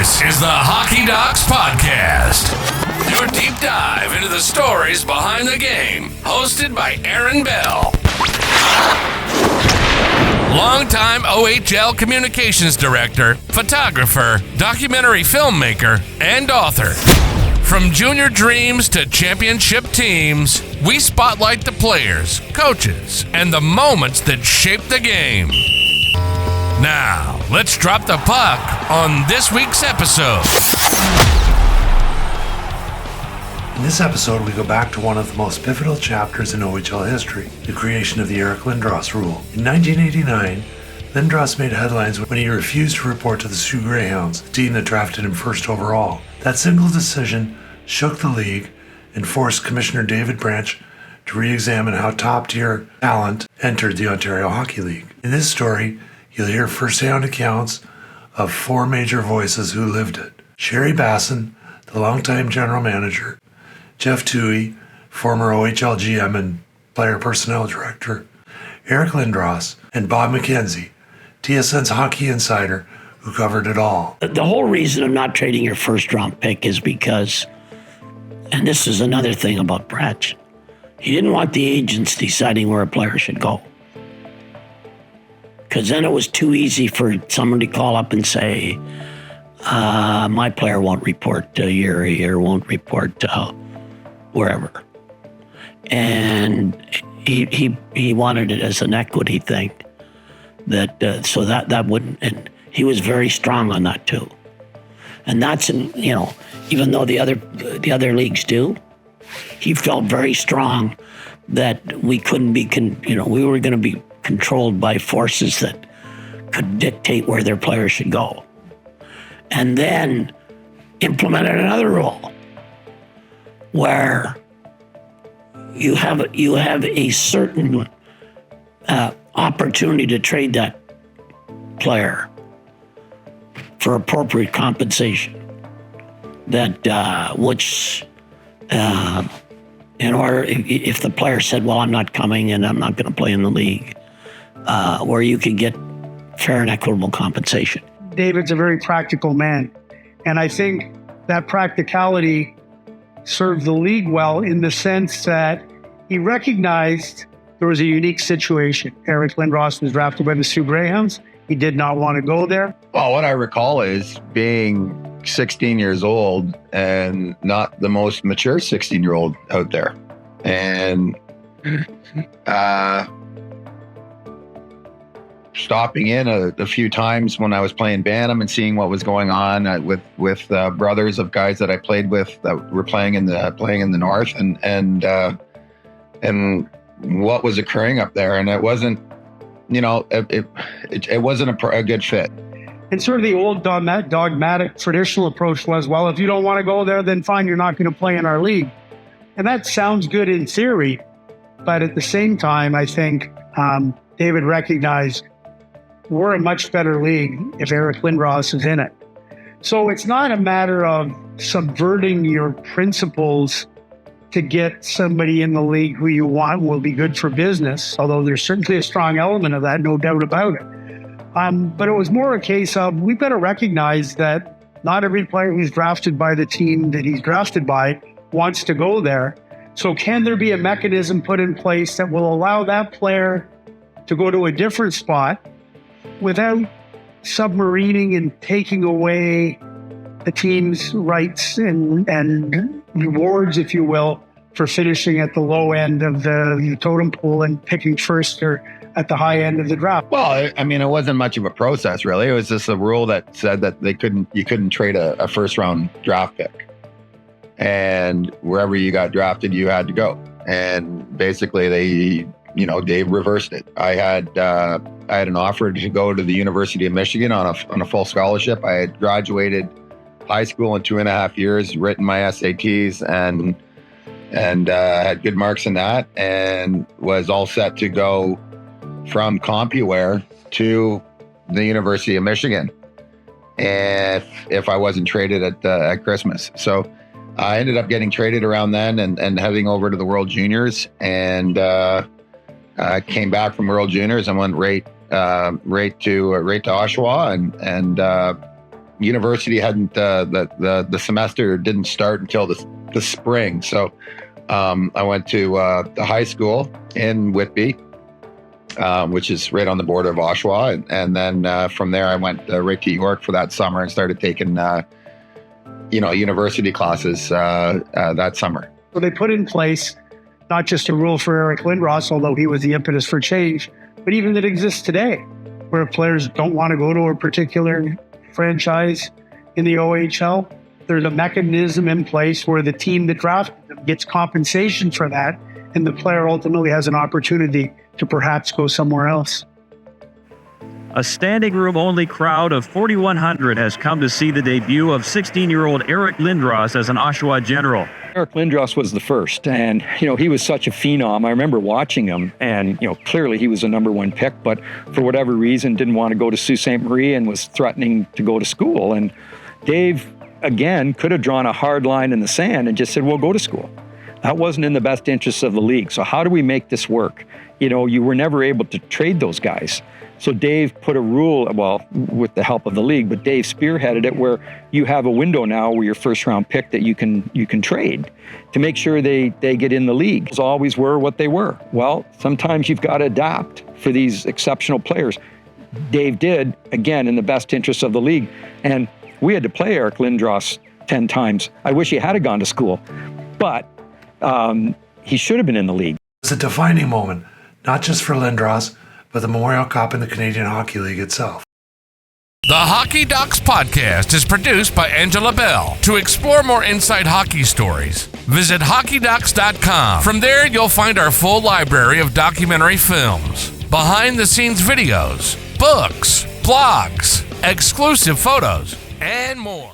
This is the HockeyDocs Podcast, your deep dive into the stories behind the game, hosted by Aaron Bell. Longtime OHL Communications Director, photographer, documentary filmmaker, and author. From junior dreams to championship teams, we spotlight the players, coaches, and the moments that shape the game. Now, let's drop the puck on this week's episode. In this episode, we go back to one of the most pivotal chapters in OHL history, the creation of the Eric Lindros Rule. In 1989, Lindros made headlines when he refused to report to the Sault Ste Greyhounds, the team that drafted him first overall. That single decision shook the league and forced Commissioner David Branch to re-examine how top-tier talent entered the Ontario Hockey League. In this story, you'll hear first-hand accounts of four major voices who lived it. Sherry Basson, the longtime general manager, Jeff Toohey, former OHL GM and player personnel director, Eric Lindros, and Bob McKenzie, TSN's hockey insider who covered it all. The whole reason of not trading your first-round pick is because, and this is another thing about Branch, he didn't want the agents deciding where a player should go. Because then it was too easy for someone to call up and say, my player won't report to Erie or won't report to wherever. And he wanted it as an equity thing, so that wouldn't, and he was very strong on that too. And that's, even though the other leagues do, he felt very strong that we couldn't be, we were going to be controlled by forces that could dictate where their players should go. And then implemented another rule where you have a certain opportunity to trade that player for appropriate compensation. Which in order, if the player said, "Well, I'm not coming and I'm not going to play in the league," where you could get fair and equitable compensation. David's a very practical man, and I think that practicality served the league well in the sense that he recognized there was a unique situation. Eric Lindros was drafted by the Sault Greyhounds. He did not want to go there. Well, what I recall is being 16 years old and not the most mature 16-year-old out there. And stopping in a few times when I was playing Bantam and seeing what was going on with brothers of guys that I played with that were playing in the North and what was occurring up there. And it wasn't, it wasn't a good fit. And sort of the old dogmatic traditional approach was, well, if you don't want to go there, then fine, you're not going to play in our league. And that sounds good in theory, but at the same time, I think David recognized we're a much better league if Eric Lindros is in it. So it's not a matter of subverting your principles to get somebody in the league who you want will be good for business, although there's certainly a strong element of that, no doubt about it. But it was more a case of we've got to recognize that not every player who's drafted by the team that he's drafted by wants to go there. So can there be a mechanism put in place that will allow that player to go to a different spot without submarining and taking away the team's rights and rewards, if you will, for finishing at the low end of the totem pole and picking first or at the high end of the draft? Well, I mean, it wasn't much of a process, really. It was just a rule that said that you couldn't trade a first-round draft pick. And wherever you got drafted, you had to go. And basically, they reversed it. I had an offer to go to the University of Michigan on a full scholarship. I had graduated high school in 2.5 years, written my SATs, and had good marks in that, and was all set to go from CompuWare to the University of Michigan if I wasn't traded at Christmas. So I ended up getting traded around then and heading over to the World Juniors, and came back from World Juniors and went right to Oshawa and university hadn't, the semester didn't start until the spring. So I went to the high school in Whitby, which is right on the border of Oshawa. And then from there, I went right to York for that summer and started taking, university classes that summer. So they put in place not just a rule for Eric Lindros, although he was the impetus for change, but even that exists today, where players don't want to go to a particular franchise in the OHL. There's a mechanism in place where the team that drafted them gets compensation for that, and the player ultimately has an opportunity to perhaps go somewhere else. A standing room only crowd of 4,100 has come to see the debut of 16-year-old Eric Lindros as an Oshawa General. Eric Lindros was the first, and he was such a phenom. I remember watching him, and clearly he was a number one pick, but for whatever reason didn't want to go to Sault Ste. Marie and was threatening to go to school. And Dave, again, could have drawn a hard line in the sand and just said, well, go to school. That wasn't in the best interests of the league. So how do we make this work? You were never able to trade those guys. So Dave put a rule, well, with the help of the league, but Dave spearheaded it where you have a window now where your first round pick that you can trade to make sure they get in the league. Those always were what they were. Well, sometimes you've got to adapt for these exceptional players. Dave did, again, in the best interest of the league. And we had to play Eric Lindros 10 times. I wish he had gone to school, but he should have been in the league. It's a defining moment, not just for Lindros, but the Memorial Cup and the Canadian Hockey League itself. The HockeyDocs Podcast is produced by Angela Bell. To explore more inside hockey stories, visit HockeyDocs.com. From there, you'll find our full library of documentary films, behind-the-scenes videos, books, blogs, exclusive photos, and more.